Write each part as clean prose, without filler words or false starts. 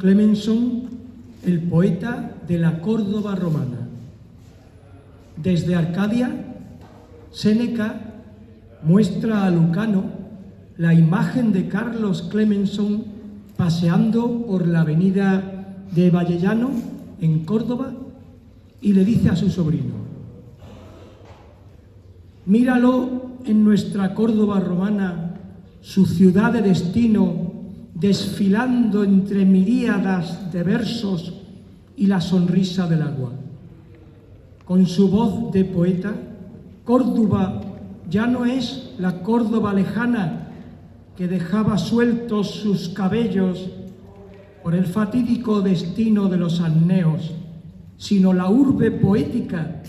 Clemenson, el poeta de la Córdoba romana. Desde Arcadia, Séneca muestra a Lucano la imagen de Carlos Clemenson paseando por la avenida de Vallellano, en Córdoba, y le dice a su sobrino: míralo en nuestra Córdoba romana, su ciudad de destino, desfilando entre miríadas de versos y la sonrisa del agua. Con su voz de poeta, Córdoba ya no es la Córdoba lejana que dejaba sueltos sus cabellos por el fatídico destino de los Anneos, sino la urbe poética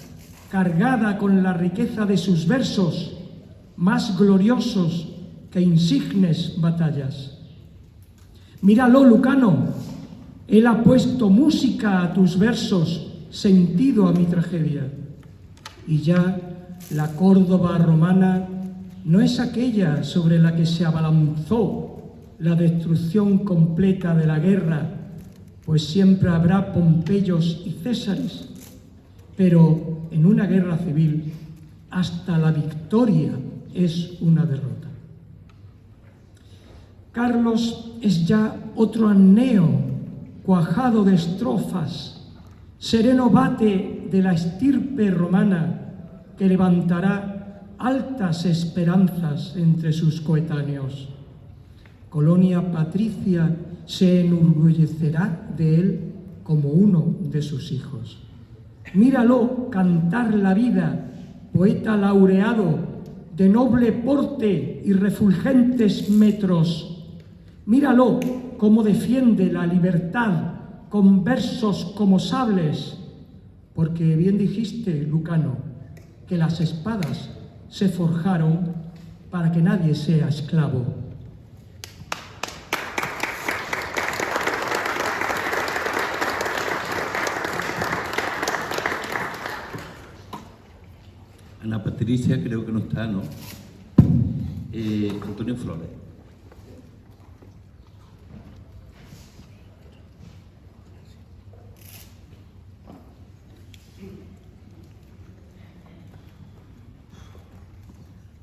cargada con la riqueza de sus versos, más gloriosos que insignes batallas. Míralo, Lucano, él ha puesto música a tus versos, sentido a mi tragedia. Y ya la Córdoba romana no es aquella sobre la que se abalanzó la destrucción completa de la guerra, pues siempre habrá Pompeyos y Césares, pero en una guerra civil hasta la victoria es una derrota. Carlos es ya otro Anneo, cuajado de estrofas, sereno vate de la estirpe romana que levantará altas esperanzas entre sus coetáneos. Colonia patricia se enorgullecerá de él como uno de sus hijos. Míralo cantar la vida, poeta laureado, de noble porte y refulgentes metros. Míralo cómo defiende la libertad con versos como sables, porque bien dijiste, Lucano, que las espadas se forjaron para que nadie sea esclavo. Ana Patricia creo que no está, ¿no? Antonio Flores.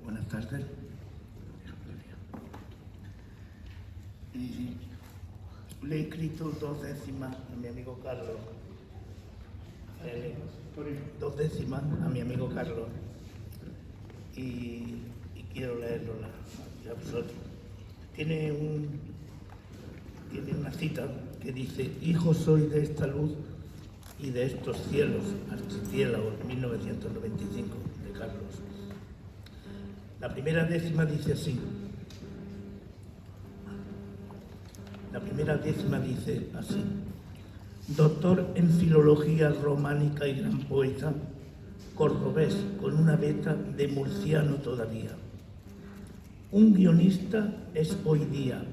Buenas tardes. Le he escrito 2 décimas a mi amigo Carlos. 2 décimas a mi amigo Carlos. Y quiero leerlo. Tiene una cita que dice: hijo soy de esta luz y de estos cielos, archipiélagos, 1995, de Carlos. La primera décima dice así. Doctor en filología románica y gran poeta, cordobés con una beta de murciano todavía. Un guionista es hoy día,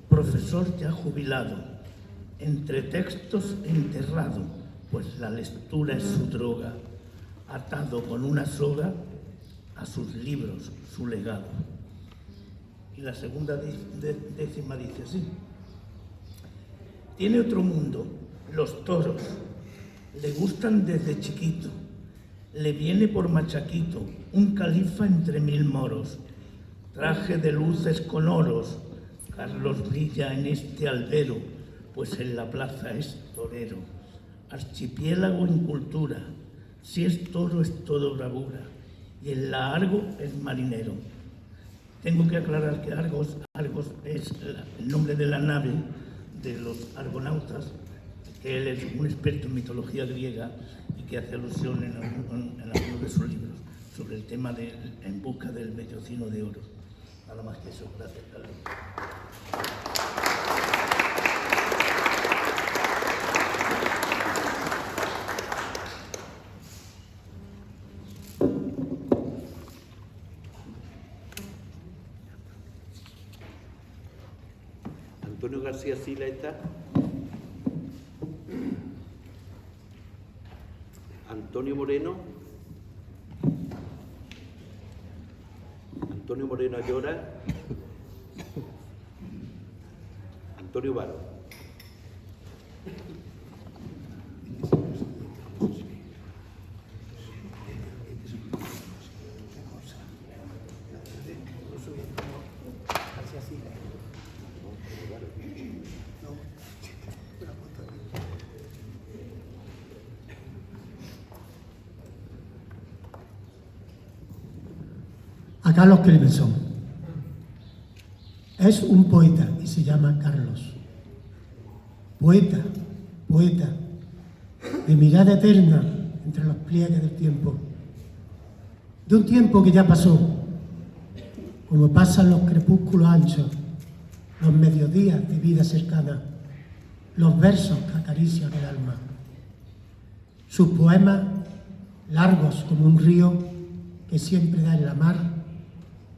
profesor ya jubilado, entre textos enterrado, pues la lectura es su droga, atado con una soga a sus libros, su legado. Y la segunda décima dice así. Tiene otro mundo, los toros, le gustan desde chiquito, le viene por machaquito, un califa entre 1000 moros, traje de luces con oros, Carlos brilla en este albero, pues en la plaza es torero, archipiélago en cultura, si es toro es todo bravura, y en la Argo es marinero. Tengo que aclarar que Argos es el nombre de la nave de los argonautas, que él es un experto en mitología griega y que hace alusión en algunos de sus libros sobre el tema de En busca del vellocino de oro. Nada más que eso. Gracias, Carlos. Antonio García Sila está. Antonio Moreno. Antonio Moreno Ayora. Antonio Varo. a Carlos Clemenson. Es un poeta y se llama Carlos. Poeta, poeta, de mirada eterna entre los pliegues del tiempo. De un tiempo que ya pasó, como pasan los crepúsculos anchos, los mediodías de vida cercana, los versos que acarician el alma. Sus poemas, largos como un río que siempre da en la mar,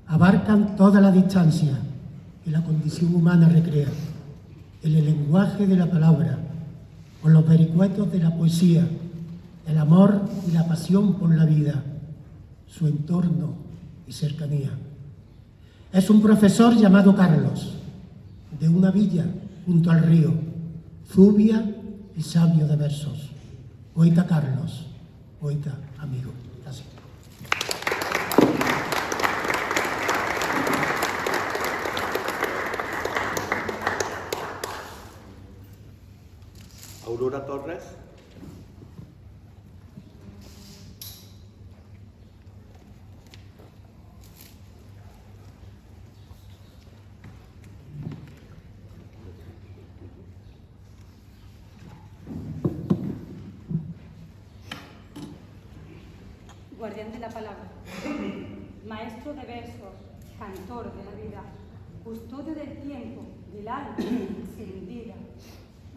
abarcan toda la distancia que la condición humana recrea, en el lenguaje de la palabra, con los vericuetos de la poesía, el amor y la pasión por la vida, su entorno y cercanía. Es un profesor llamado Carlos, de una villa junto al río, Zubia y sabio de versos. Poeta Carlos, poeta amigo. Gracias. Aurora Torres. Guardián de la palabra, maestro de versos, cantor de la vida, custodio del tiempo, del alma sin medida.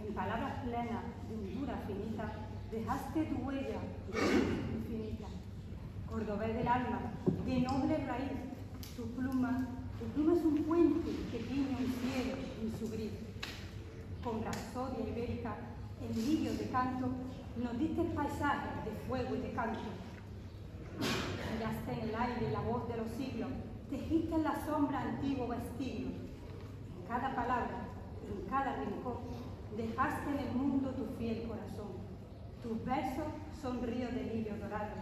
En palabras plenas de hondura finita, dejaste tu huella de luz infinita. Cordobés del alma, de noble raíz, tu pluma es un puente que tiñe un cielo en su gris. Con rapsodia ibérica, en lirio de canto, nos diste paisajes de fuego y de canto. Hallaste en el aire la voz de los siglos, tejiste en la sombra antiguo vestigio. En cada palabra, en cada rincón, dejaste en el mundo tu fiel corazón. Tus versos son ríos de lirio dorado,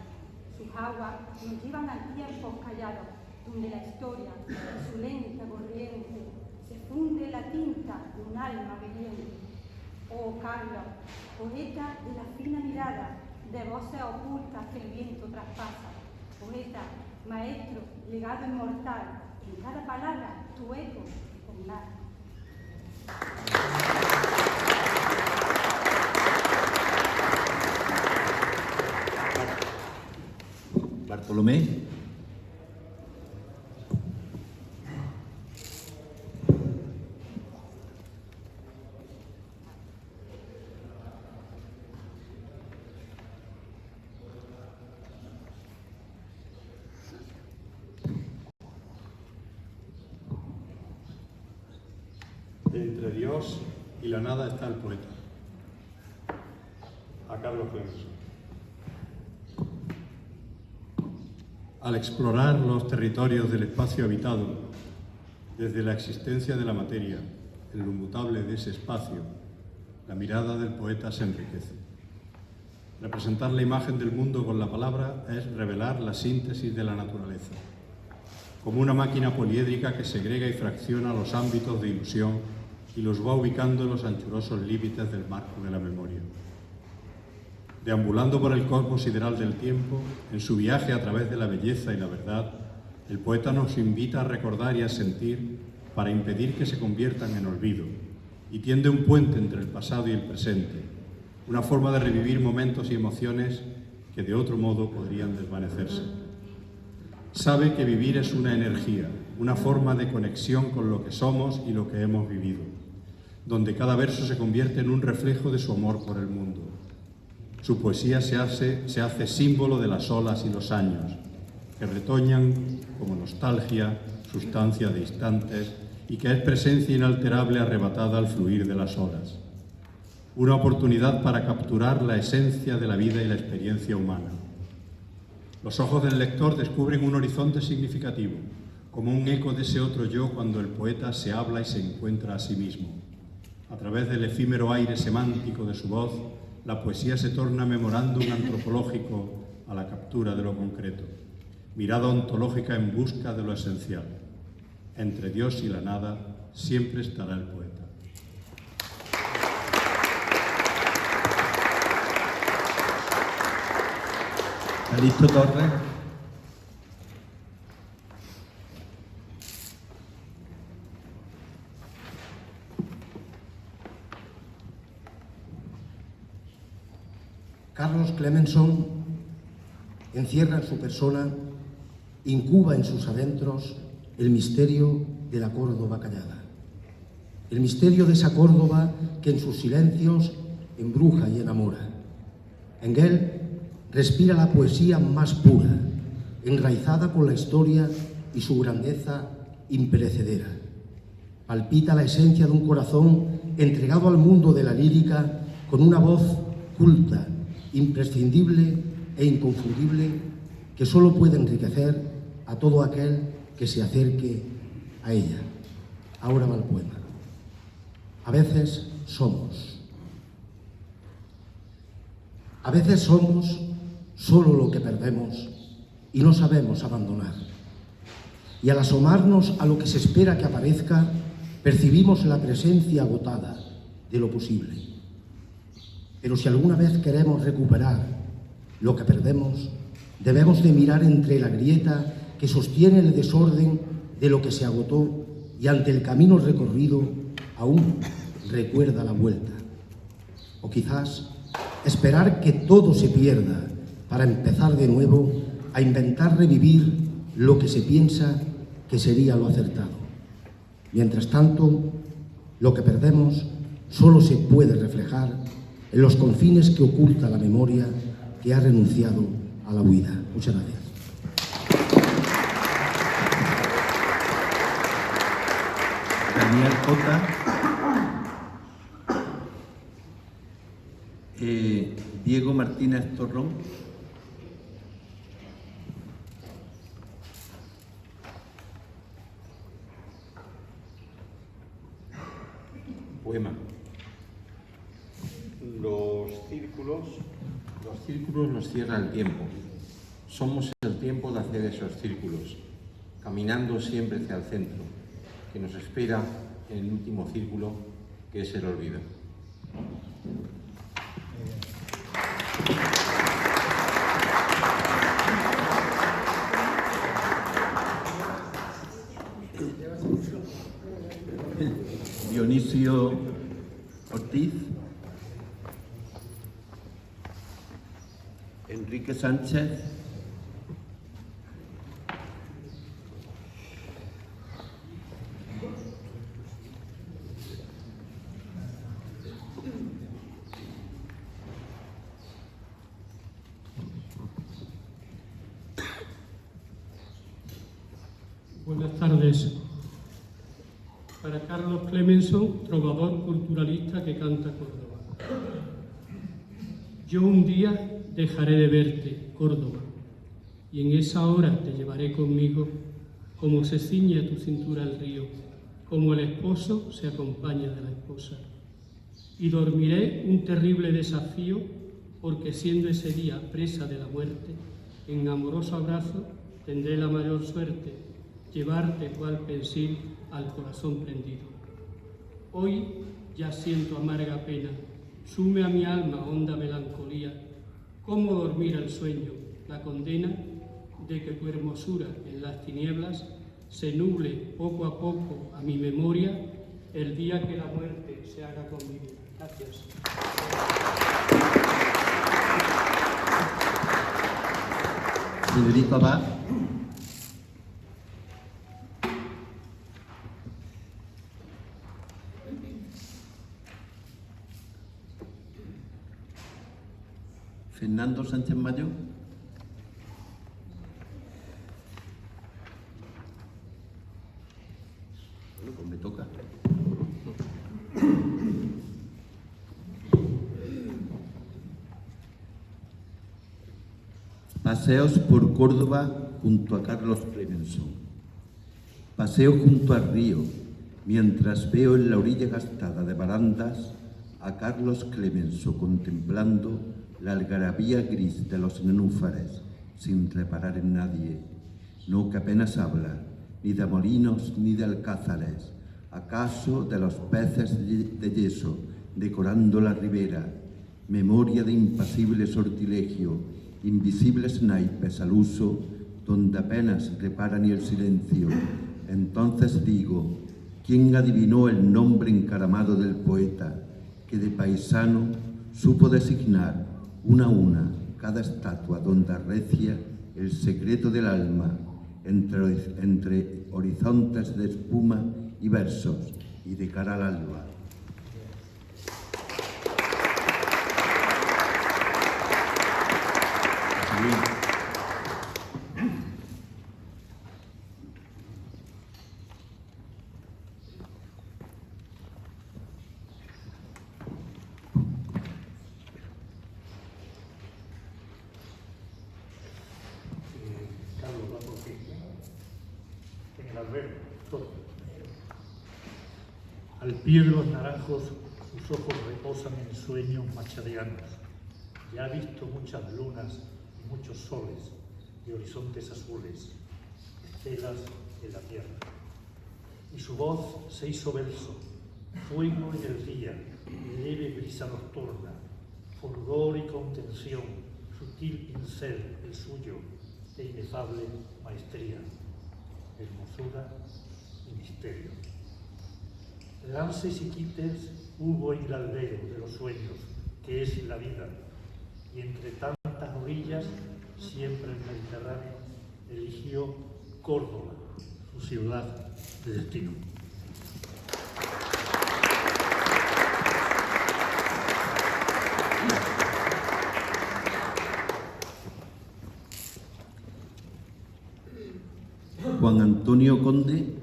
sus aguas nos llevan a tiempos callados, donde la historia, en su lenta corriente, se funde en la tinta de un alma viviente. Oh Carlos, poeta de la fina mirada, de voces ocultas que el viento traspasa. Poeta, maestro, legado inmortal, en cada palabra tu eco con nada. Bartolomé. Entre Dios y la nada está el poeta. A Carlos Clemenson. Al explorar los territorios del espacio habitado, desde la existencia de la materia, en lo inmutable de ese espacio, la mirada del poeta se enriquece. Representar la imagen del mundo con la palabra es revelar la síntesis de la naturaleza, como una máquina poliédrica que segrega y fracciona los ámbitos de ilusión y los va ubicando en los anchurosos límites del marco de la memoria. Deambulando por el cosmos sideral del tiempo, en su viaje a través de la belleza y la verdad, el poeta nos invita a recordar y a sentir para impedir que se conviertan en olvido, y tiende un puente entre el pasado y el presente, una forma de revivir momentos y emociones que de otro modo podrían desvanecerse. Sabe que vivir es una energía, una forma de conexión con lo que somos y lo que hemos vivido, donde cada verso se convierte en un reflejo de su amor por el mundo. Su poesía se hace símbolo de las olas y los años, que retoñan como nostalgia, sustancia de instantes, y que es presencia inalterable arrebatada al fluir de las olas. Una oportunidad para capturar la esencia de la vida y la experiencia humana. Los ojos del lector descubren un horizonte significativo, como un eco de ese otro yo cuando el poeta se habla y se encuentra a sí mismo. A través del efímero aire semántico de su voz, la poesía se torna memorándum antropológico a la captura de lo concreto, mirada ontológica en busca de lo esencial. Entre Dios y la nada siempre estará el poeta. Calixto Torres. Carlos Clemenson encierra en su persona, incuba en sus adentros el misterio de la Córdoba callada. El misterio de esa Córdoba que en sus silencios embruja y enamora. En él respira la poesía más pura, enraizada con la historia y su grandeza imperecedera. Palpita la esencia de un corazón entregado al mundo de la lírica con una voz culta, imprescindible e inconfundible que solo puede enriquecer a todo aquel que se acerque a ella. Ahora va el poema. A veces somos solo lo que perdemos y no sabemos abandonar. Y al asomarnos a lo que se espera que aparezca, percibimos la presencia agotada de lo posible. Pero si alguna vez queremos recuperar lo que perdemos, debemos de mirar entre la grieta que sostiene el desorden de lo que se agotó y ante el camino recorrido aún recuerda la vuelta. O quizás esperar que todo se pierda para empezar de nuevo a intentar revivir lo que se piensa que sería lo acertado. Mientras tanto, lo que perdemos solo se puede reflejar en los confines que oculta la memoria que ha renunciado a la huida. Muchas gracias. Daniel Cota. Diego Martínez Torrón. Poema. Los círculos nos cierra el tiempo. Somos el tiempo de hacer esos círculos, caminando siempre hacia el centro, que nos espera en el último círculo, que es el olvido. Dionisio Ortiz. Enrique Sánchez. Buenas tardes. Para Carlos Clemenson, trovador culturalista que canta Córdoba. Yo un día dejaré de verte, Córdoba, y en esa hora te llevaré conmigo, como se ciñe a tu cintura el río, como el esposo se acompaña de la esposa. Y dormiré un terrible desafío, porque siendo ese día presa de la muerte, en amoroso abrazo tendré la mayor suerte, llevarte cual pensil al corazón prendido. Hoy ya siento amarga pena, sume a mi alma honda melancolía. ¿Cómo dormir el sueño, la condena de que tu hermosura en las tinieblas se nuble poco a poco a mi memoria el día que la muerte se haga conmigo? Gracias. Federico Abad. Fernando Sánchez Mayo. Bueno, pues me toca. Paseos por Córdoba junto a Carlos Clemenson. Paseo junto al río, mientras veo en la orilla gastada de barandas a Carlos Clemenson contemplando la algarabía gris de los nenúfares, sin reparar en nadie, no que apenas habla, ni de molinos ni de alcázares, acaso de los peces de yeso decorando la ribera, memoria de impasible sortilegio, invisibles naipes al uso, donde apenas repara ni el silencio. Entonces digo, ¿quién adivinó el nombre encaramado del poeta, que de paisano supo designar una a una, cada estatua donde arrecia el secreto del alma entre horizontes de espuma y versos y de cara al alba. Carlos va por ti. En el albergue, todo. Al pie de los naranjos, sus ojos reposan en sueños machadeanos. Ya ha visto muchas lunas y muchos soles y horizontes azules, estelas en la tierra. Y su voz se hizo verso, fuego en el día, leve brisa nocturna, fulgor y contención, sutil pincel el suyo, de inefable maestría, hermosura y misterio. Lances y quites hubo en el albero de los sueños, que es la vida, y entre tantas orillas, siempre el Mediterráneo eligió Córdoba, su ciudad de destino. Juan Antonio Conde.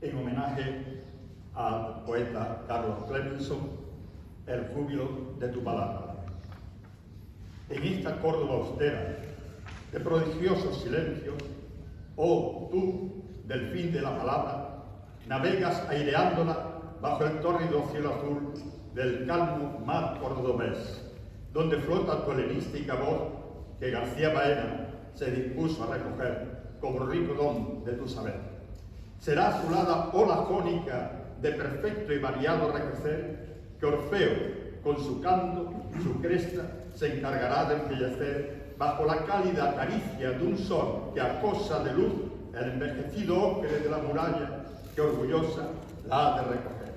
En homenaje al poeta Carlos Clemenson, el júbilo de tu palabra. En esta Córdoba austera, de prodigiosos silencios, oh tú, delfín de la palabra, navegas aireándola bajo el tórrido cielo azul del calmo mar cordobés, donde flota tu helenística voz que García Baena se dispuso a recoger como rico don de tu saber. Será su lada ola jónica de perfecto y variado recrecer que Orfeo, con su canto, su cresta, se encargará de embellecer bajo la cálida caricia de un sol que acosa de luz el envejecido ocre de la muralla que orgullosa la ha de recoger.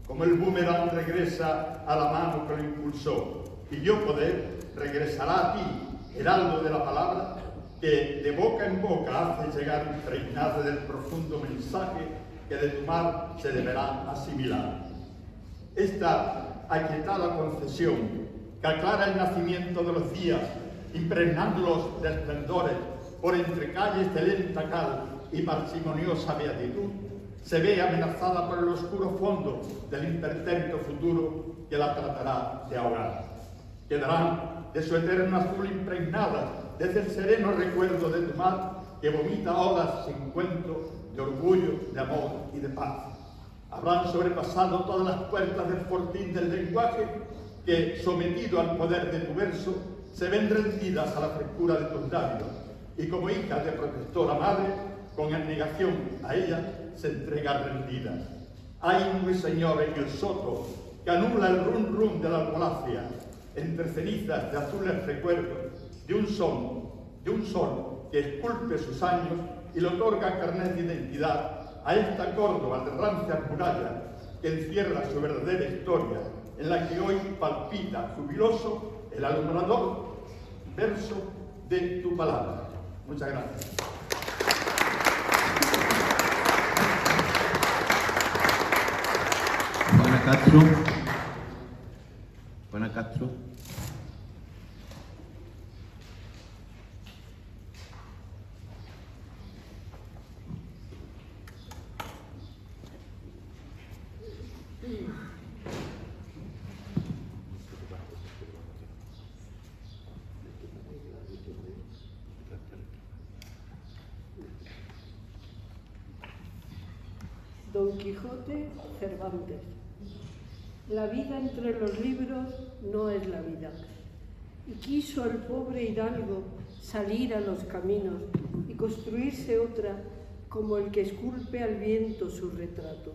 Como el boomerang regresa a la mano que lo impulsó, y yo poder regresará a ti, heraldo de la palabra, que de boca en boca hace llegar impregnada del profundo mensaje que de tu mar se deberá asimilar. Esta aquietada concesión que aclara el nacimiento de los días, impregnándolos de esplendores por entre calles de lenta cal y parsimoniosa beatitud, se ve amenazada por el oscuro fondo del impertérrito futuro que la tratará de ahogar. Quedarán de su eterno azul impregnadas desde el sereno recuerdo de tu mar que vomita olas sin cuento de orgullo, de amor y de paz. Habrán sobrepasado todas las puertas del fortín del lenguaje que, sometido al poder de tu verso, se ven rendidas a la frescura de tus labios y como hija de protectora madre, con abnegación a ella se entrega rendida. Hay un señor en el soto que anula el rum rum de la albolafia entre cenizas de azules recuerdos de un sol que esculpe sus años y le otorga carnet de identidad a esta Córdoba de rancias murallas que encierra su verdadera historia, en la que hoy palpita jubiloso el alumbrador verso de tu palabra. Muchas gracias. Juana Castro. Juana Castro. Don Quijote Cervantes. La vida entre los libros no es la vida. Y quiso el pobre hidalgo salir a los caminos y construirse otra como el que esculpe al viento su retrato.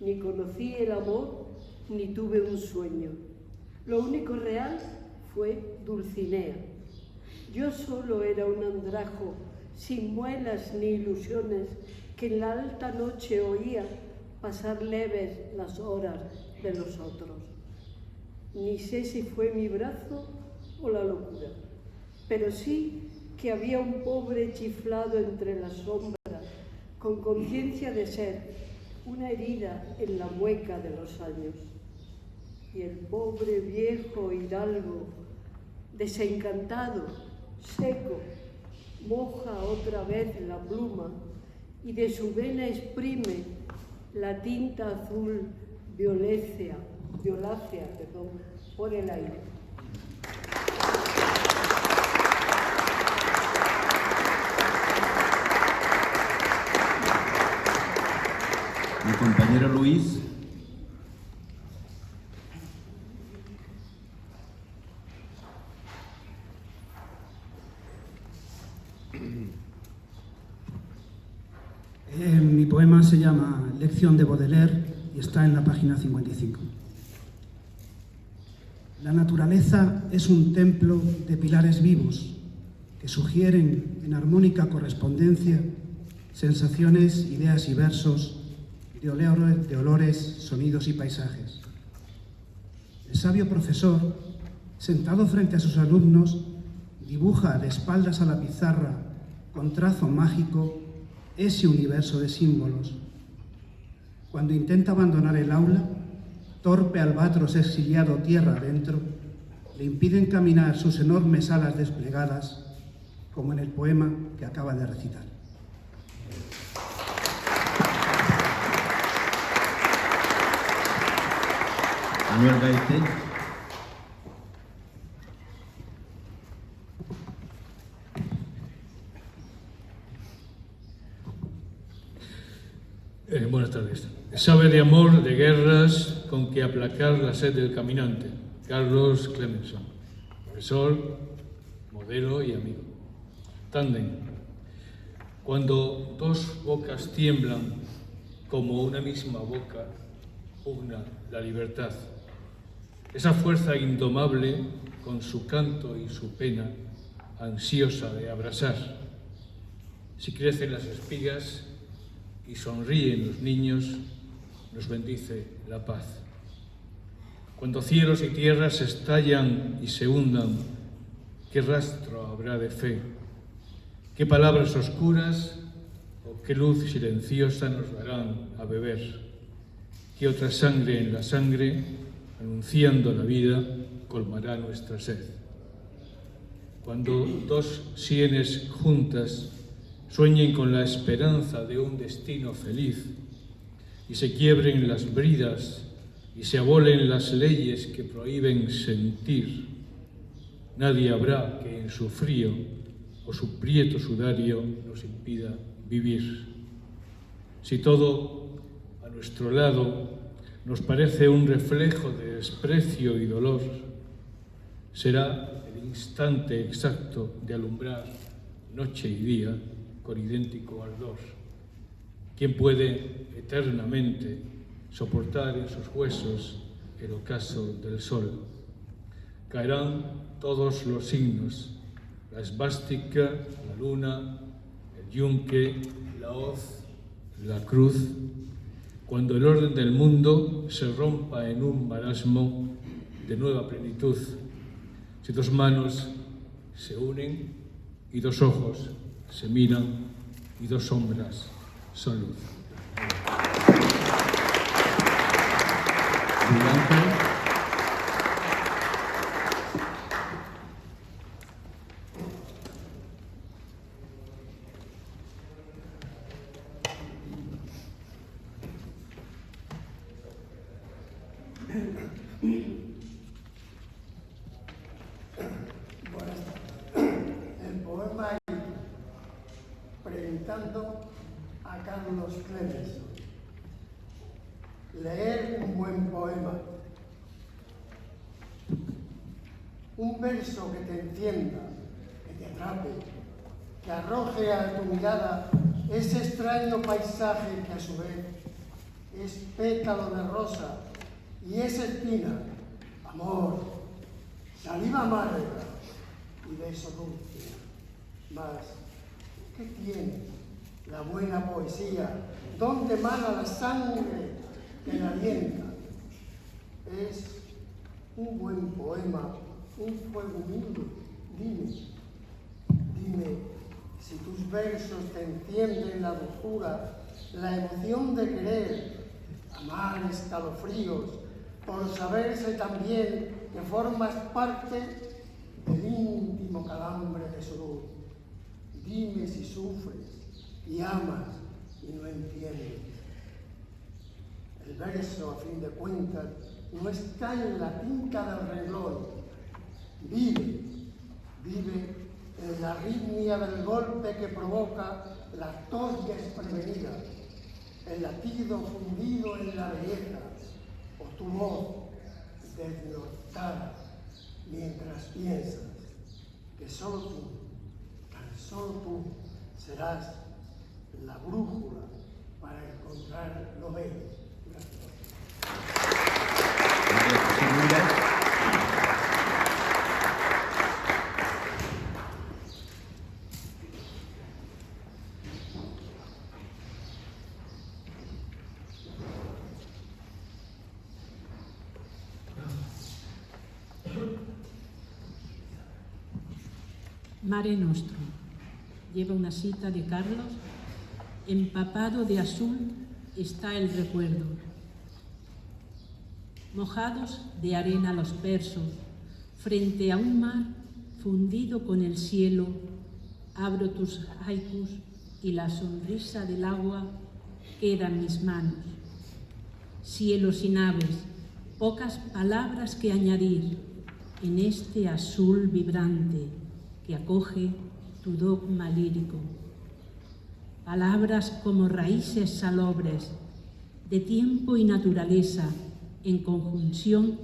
Ni conocí el amor, ni tuve un sueño. Lo único real fue Dulcinea. Yo solo era un andrajo, sin muelas ni ilusiones, que en la alta noche oía pasar leves las horas de los otros. Ni sé si fue mi brazo o la locura, pero sí que había un pobre chiflado entre las sombras, con conciencia de ser una herida en la mueca de los años. Y el pobre viejo hidalgo, desencantado, seco, moja otra vez la pluma y de su vena exprime la tinta azul violácea, por el aire. Mi compañero Luis. Mi poema se llama Lección de Baudelaire y está en la página 55. La naturaleza es un templo de pilares vivos que sugieren en armónica correspondencia sensaciones, ideas y versos de olores, sonidos y paisajes. El sabio profesor, sentado frente a sus alumnos, dibuja de espaldas a la pizarra con trazo mágico ese universo de símbolos. Cuando intenta abandonar el aula, torpe albatros exiliado tierra adentro, le impiden caminar sus enormes alas desplegadas, como en el poema que acaba de recitar. Manuel Gaete. Buenas tardes. Sabe de amor, de guerras, con que aplacar la sed del caminante. Carlos Clemenson, profesor, modelo y amigo. Tándem. Cuando dos bocas tiemblan como una misma boca, pugna la libertad. Esa fuerza indomable, con su canto y su pena, ansiosa de abrasar. Si crecen las espigas y sonríen los niños, nos bendice la paz. Cuando cielos y tierras estallan y se hundan, ¿qué rastro habrá de fe? ¿Qué palabras oscuras o qué luz silenciosa nos darán a beber? ¿Qué otra sangre en la sangre, anunciando la vida, colmará nuestra sed? Cuando dos sienes juntas sueñen con la esperanza de un destino feliz y se quiebren las bridas y se abolen las leyes que prohíben sentir, nadie habrá que en su frío o su prieto sudario nos impida vivir. Si todo a nuestro lado nos parece un reflejo de desprecio y dolor, será el instante exacto de alumbrar noche y día con idéntico ardor. ¿Quién puede eternamente soportar en sus huesos el ocaso del sol? Caerán todos los signos, la esvástica, la luna, el yunque, la hoz, la cruz, cuando el orden del mundo se rompa en un marasmo de nueva plenitud. Si dos manos se unen y dos ojos se miran y dos sombras son luz. El poema presentando a Carlos Clemenson. Leer un buen poema. Un verso que te encienda, que te atrape, que arroje a tu mirada ese extraño paisaje que a su vez es pétalo de rosa y es espina, amor, saliva amarga y beso dulce. Mas, ¿qué tiene la buena poesía? ¿Dónde emana la sangre que la alienta? Es un buen poema, un fuego humilde. Dime si tus versos te encienden la dulzura, la emoción de querer, amar escalofríos, por saberse también que formas parte del íntimo calambre de su luz. Dime si sufres y amas y no entiendes. El verso, a fin de cuentas, no está en la tinta del renglón. Vive en la arritmia del golpe que provoca la tos desprevenida, el latido fundido en la belleza, o tu voz desnortada mientras piensas que solo tú, tan solo tú, serás la brújula para encontrar lo bello. Gracias. Mare Nostrum lleva una cita de Carlos. Empapado de azul está el recuerdo. Mojados de arena los versos, frente a un mar fundido con el cielo, abro tus haikus y la sonrisa del agua queda en mis manos. Cielo sin aves, pocas palabras que añadir en este azul vibrante que acoge tu dogma lírico. Palabras como raíces salobres de tiempo y naturaleza en conjunción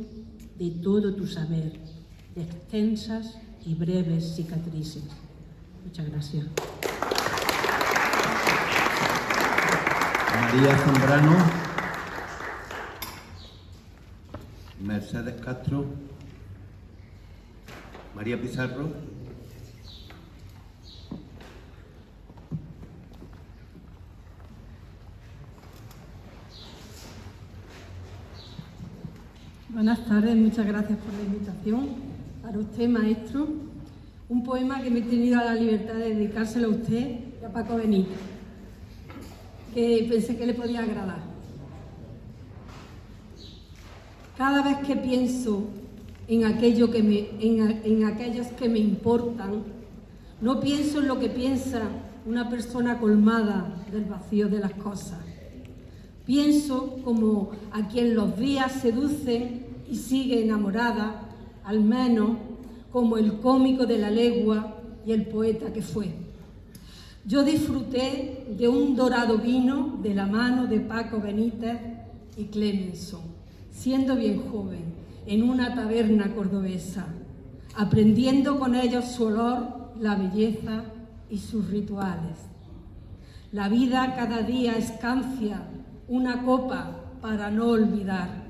de todo tu saber, de extensas y breves cicatrices. Muchas gracias. María Zambrano, Mercedes Castro, María Pizarro. Buenas tardes, muchas gracias por la invitación. Para usted, maestro, un poema que me he tenido a la libertad de dedicárselo a usted y a Paco Benítez, que pensé que le podía agradar. Cada vez que pienso en aquellos que me importan, no pienso en lo que piensa una persona colmada del vacío de las cosas. Pienso como a quien los días seducen y sigue enamorada, al menos como el cómico de la legua y el poeta que fue. Yo disfruté de un dorado vino de la mano de Paco Benítez y Clemenson, siendo bien joven, en una taberna cordobesa, aprendiendo con ellos su olor, la belleza y sus rituales. La vida cada día escancia una copa para no olvidar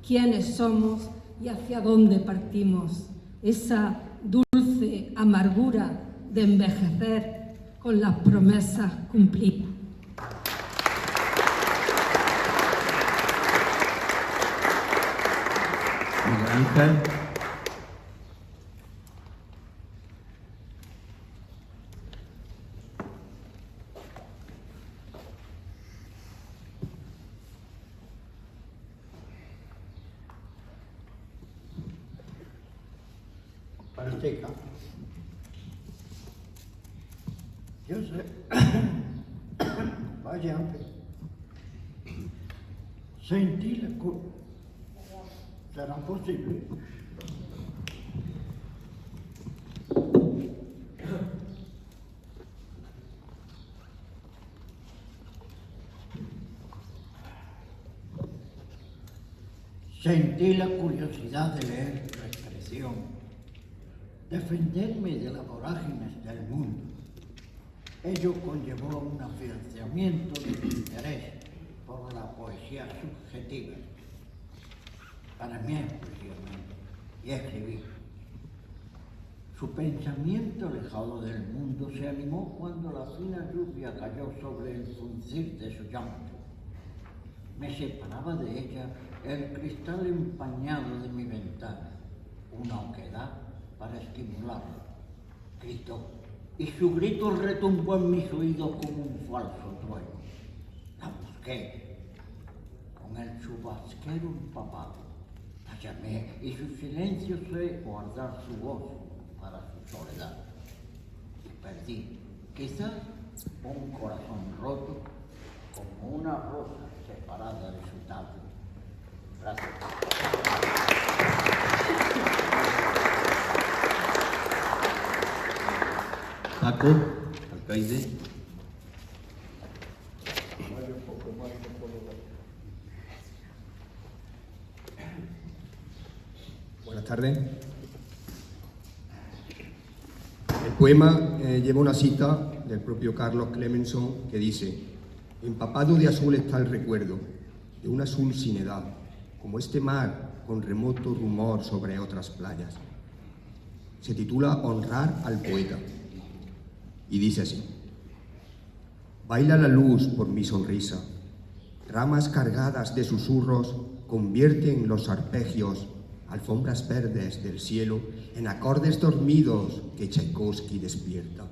quiénes somos y hacia dónde partimos. Esa dulce amargura de envejecer con las promesas cumplidas. Miguel Ángel. Parteca. Yo sé. Vaya, sentí la culpa. ¿Será posible? Sentí la curiosidad de leer tu expresión, defenderme de las vorágines del mundo, Ello conllevó un afianzamiento de su interés por la poesía subjetiva. Para mí exclusivamente, y escribí. Su pensamiento alejado del mundo se animó cuando la fina lluvia cayó sobre el fruncir de su llanto. Me separaba de ella el cristal empañado de mi ventana, una oquedad para estimularlo. Gritó, y su grito retumbó en mis oídos como un falso trueno. La busqué, con el chubasquero empapado. La llamé y su silencio sé guardar su voz para su soledad. Y perdí, quizás, un corazón roto como una rosa separada de su tallo. Gracias. Paco, alcaide. Buenas tardes. El poema lleva una cita del propio Carlos Clemenson que dice: empapado de azul está el recuerdo, de un azul sin edad, como este mar con remoto rumor sobre otras playas. Se titula Honrar al poeta y dice así: baila la luz por mi sonrisa, ramas cargadas de susurros convierten los arpegios, alfombras verdes del cielo, en acordes dormidos que Tchaikovsky despierta.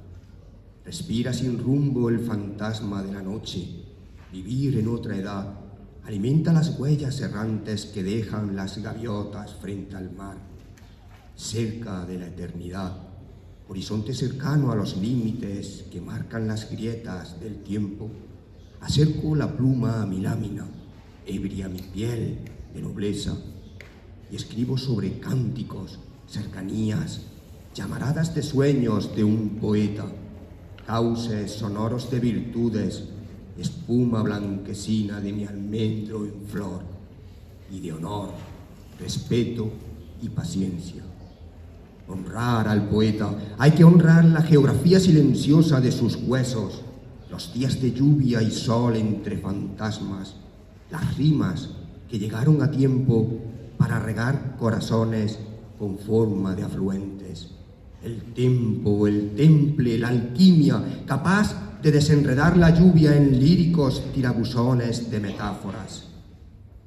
Respira sin rumbo el fantasma de la noche, vivir en otra edad, alimenta las huellas errantes que dejan las gaviotas frente al mar. Cerca de la eternidad, horizonte cercano a los límites que marcan las grietas del tiempo, acerco la pluma a mi lámina, ebria mi piel de nobleza, y escribo sobre cánticos, cercanías, llamaradas de sueños de un poeta, cauces sonoros de virtudes, espuma blanquecina de mi almendro en flor, y de honor, respeto y paciencia. Honrar al poeta, hay que honrar la geografía silenciosa de sus huesos, los días de lluvia y sol entre fantasmas, las rimas que llegaron a tiempo para regar corazones con forma de afluentes. El tempo, el temple, la alquimia, capaz de desenredar la lluvia en líricos tirabuzones de metáforas.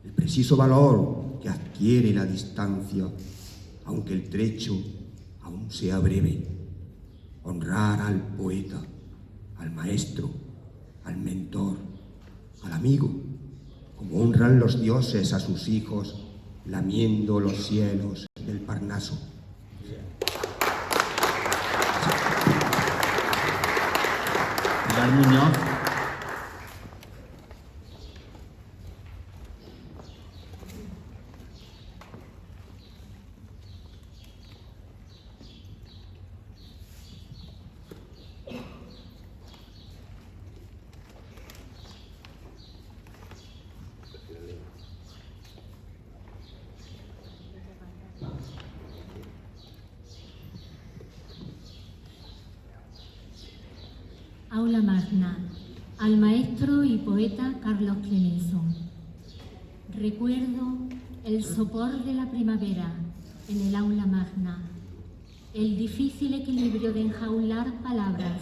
El preciso valor que adquiere la distancia, aunque el trecho aún sea breve. Honrar al poeta, al maestro, al mentor, al amigo, como honran los dioses a sus hijos, lamiendo los cielos del Parnaso. Pilar Muñoz. Aula Magna, al maestro y poeta Carlos Clemenson. Recuerdo el sopor de la primavera en el aula magna, el difícil equilibrio de enjaular palabras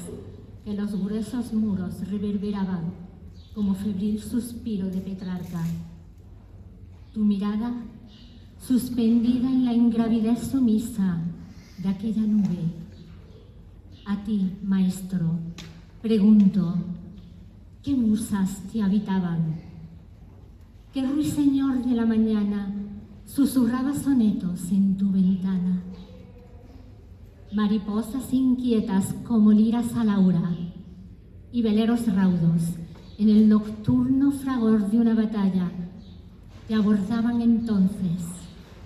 que los gruesos muros reverberaban como febril suspiro de Petrarca. Tu mirada suspendida en la ingravidez sumisa de aquella nube. A ti, maestro, pregunto, ¿qué musas te habitaban? ¿Qué ruiseñor de la mañana susurraba sonetos en tu ventana? Mariposas inquietas como liras al aura y veleros raudos en el nocturno fragor de una batalla te abordaban entonces,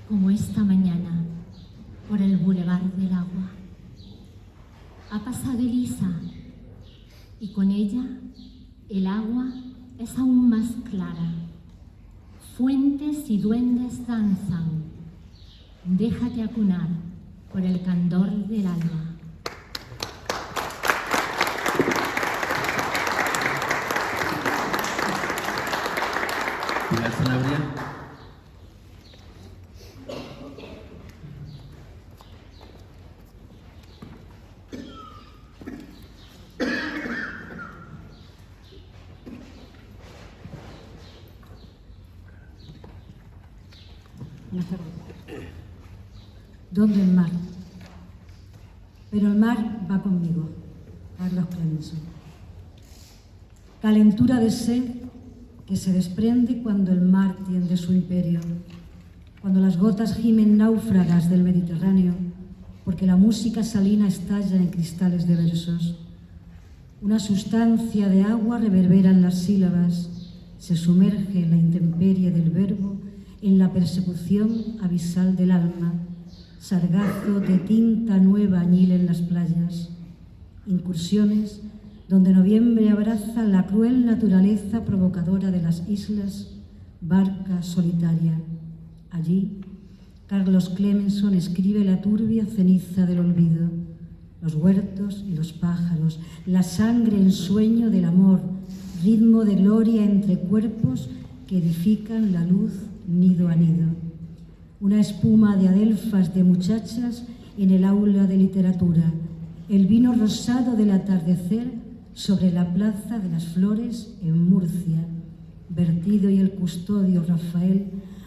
como esta mañana, por el bulevar del agua. Ha pasado Elisa, y con ella el agua es aún más clara. Fuentes y duendes danzan. Déjate acunar por el candor del alba. ¿Dónde el mar? Pero el mar va conmigo. Carlos Clemenson. Calentura de sed que se desprende cuando el mar tiende su imperio, cuando las gotas gimen náufragas del Mediterráneo, porque la música salina estalla en cristales de versos. Una sustancia de agua reverbera en las sílabas, se sumerge en la intemperie del verbo, en la persecución abisal del alma, sargazo de tinta nueva añil en las playas, incursiones donde noviembre abraza la cruel naturaleza provocadora de las islas, barca solitaria. Allí, Carlos Clemenson escribe la turbia ceniza del olvido, los huertos y los pájaros, la sangre en sueño del amor, ritmo de gloria entre cuerpos que edifican la luz nido a nido. Una espuma de adelfas de muchachas en el aula de literatura, el vino rosado del atardecer sobre la Plaza de las Flores en Murcia, Vertido y el custodio Rafael,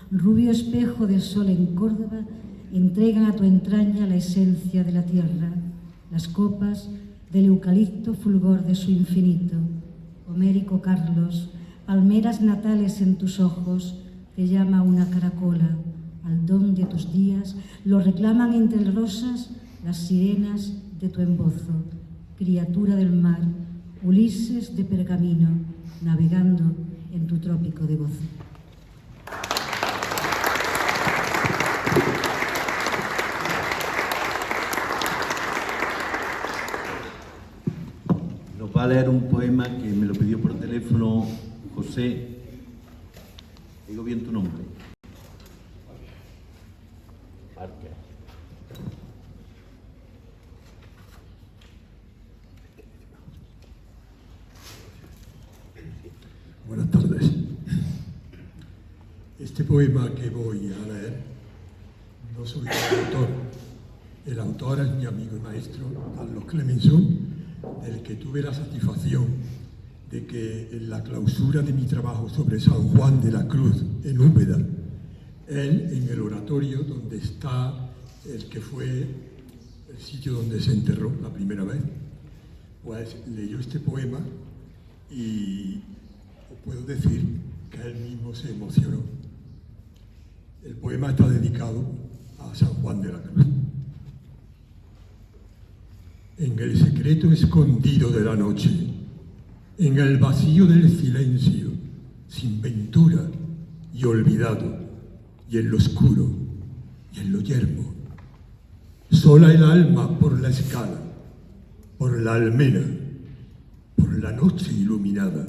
rubio espejo de sol en Córdoba, entregan a tu entraña la esencia de la tierra, las copas del eucalipto fulgor de su infinito. Homérico Carlos, palmeras natales en tus ojos, te llama una caracola, al don de tus días, lo reclaman entre rosas las sirenas de tu embozo, criatura del mar, Ulises de pergamino, navegando en tu trópico de gozo. Nos va a leer un poema que me lo pidió por teléfono José. Digo bien tu nombre. Parker. Buenas tardes. Este poema que voy a leer, no soy el autor. El autor es mi amigo y maestro, Carlos Clemenson, del que tuve la satisfacción de que en la clausura de mi trabajo sobre San Juan de la Cruz, en Úbeda, él, en el oratorio donde está el que fue el sitio donde se enterró la primera vez, pues leyó este poema y puedo decir que él mismo se emocionó. El poema está dedicado a San Juan de la Cruz. En el secreto escondido de la noche, en el vacío del silencio, sin ventura y olvidado, y en lo oscuro y en lo yermo, sola el alma por la escala, por la almena, por la noche iluminada,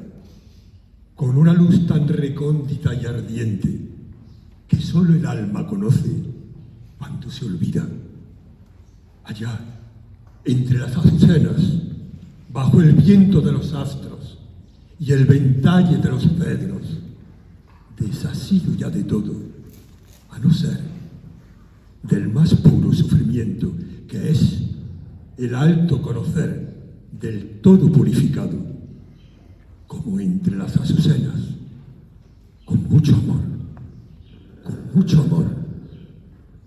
con una luz tan recóndita y ardiente que solo el alma conoce cuando se olvida. Allá, entre las azucenas, bajo el viento de los astros y el ventalle de los cedros, desasido ya de todo, a no ser del más puro sufrimiento, que es el alto conocer del todo purificado, como entre las azucenas, con mucho amor,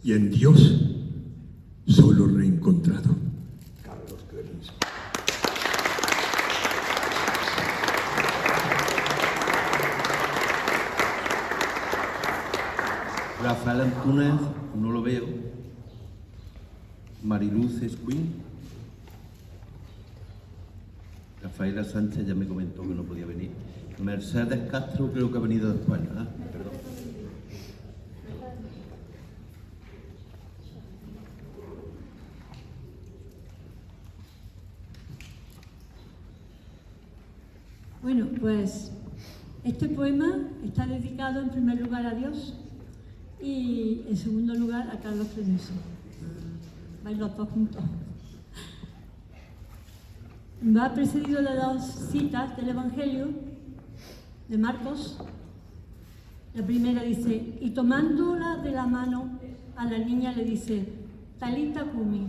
y en Dios solo reencontrado. Carlos Clemenson. Rafael Antúnez, no lo veo. Mariluz Escuín. Rafaela Sánchez ya me comentó que no podía venir. Mercedes Castro creo que ha venido después. Ah, perdón. Bueno, pues este poema está dedicado en primer lugar a Dios y en segundo lugar a Carlos Clemenson. Vais los dos juntos. Va precedido de dos citas del Evangelio de Marcos. La primera dice, y tomándola de la mano a la niña le dice, Talita Cumi.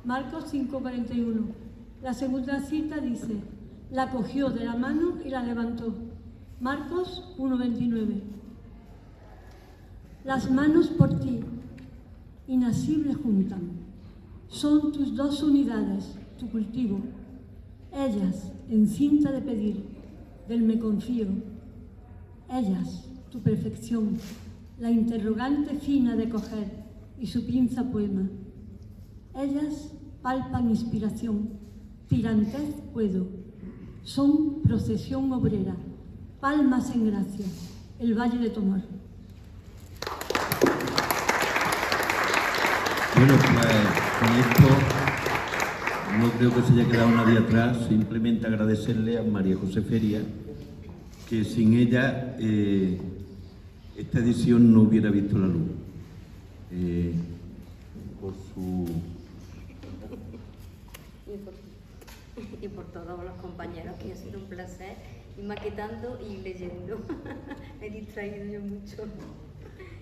Marcos 5:41. La segunda cita dice, la cogió de la mano y la levantó. Marcos 1:29. Las manos por ti. inasibles juntan. Son tus dos unidades, tu cultivo. Ellas, en cinta de pedir, del me confío. Ellas, tu perfección, la interrogante fina de coger y su pinza poema. Ellas palpan inspiración, tirantez puedo. Son procesión obrera, palmas en gracia, el Valle de Tomar. Bueno, pues con esto no creo que se haya quedado nadie atrás, simplemente agradecerle a María José Feria, que sin ella esta edición no hubiera visto la luz. Por su... Y por todos los compañeros, que ha sido un placer ir maquetando y leyendo. Me he distraído yo mucho.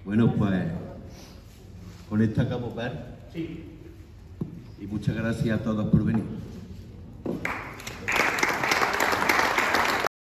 Bueno, pues con esta acabo, Par. Sí. Y muchas gracias a todos por venir.